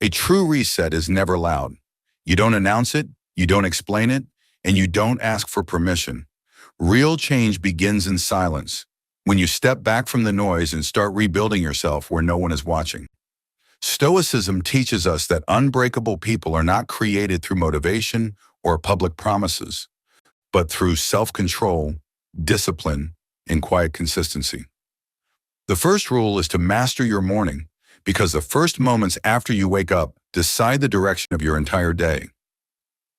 A true reset is never loud. You don't announce it, you don't explain it, and you don't ask for permission. Real change begins in silence, when you step back from the noise and start rebuilding yourself where no one is watching. Stoicism teaches us that unbreakable people are not created through motivation or public promises, but through self-control, discipline, and quiet consistency. The first rule is to master your morning, because the first moments after you wake up decide the direction of your entire day.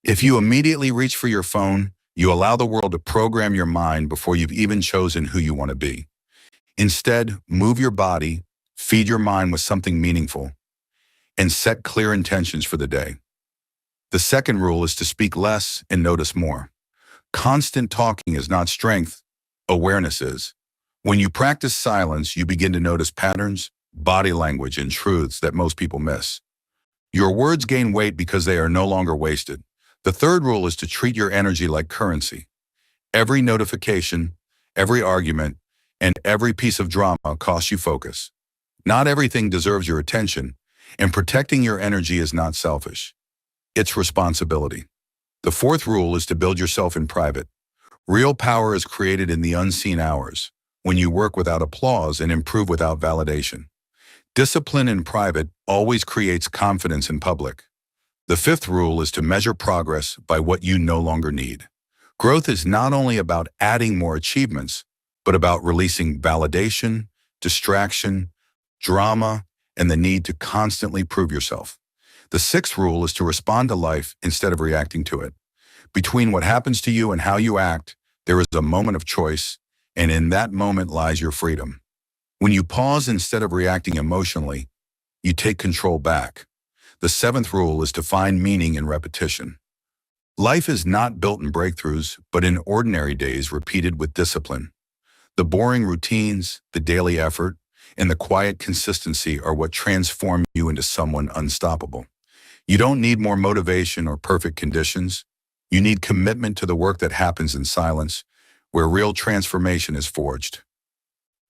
If you immediately reach for your phone, you allow the world to program your mind before you've even chosen who you want to be. Instead, move your body, feed your mind with something meaningful, and set clear intentions for the day. The second rule is to speak less and notice more. Constant talking is not strength, awareness is. When you practice silence, you begin to notice patterns, body language, and truths that most people miss. Your words gain weight because they are no longer wasted. The third rule is to treat your energy like currency. Every notification, every argument, and every piece of drama costs you focus. Not everything deserves your attention, and protecting your energy is not selfish. It's responsibility. The fourth rule is to build yourself in private. Real power is created in the unseen hours, when you work without applause and improve without validation. Discipline in private always creates confidence in public. The fifth rule is to measure progress by what you no longer need. Growth is not only about adding more achievements, but about releasing validation, distraction, drama, and the need to constantly prove yourself. The sixth rule is to respond to life instead of reacting to it. Between what happens to you and how you act, there is a moment of choice, and in that moment lies your freedom. When you pause instead of reacting emotionally, you take control back. The seventh rule is to find meaning in repetition. Life is not built in breakthroughs, but in ordinary days repeated with discipline. The boring routines, the daily effort, and the quiet consistency are what transform you into someone unstoppable. You don't need more motivation or perfect conditions. You need commitment to the work that happens in silence, where real transformation is forged.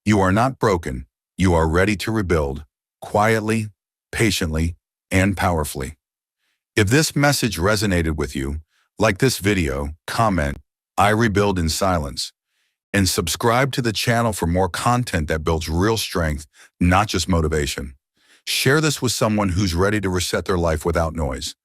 You are not broken. You are ready to rebuild, quietly, patiently, and powerfully. If this message resonated with you, like this video, comment, "I rebuild in silence," and subscribe to the channel for more content that builds real strength, not just motivation. Share this with someone who's ready to reset their life without noise.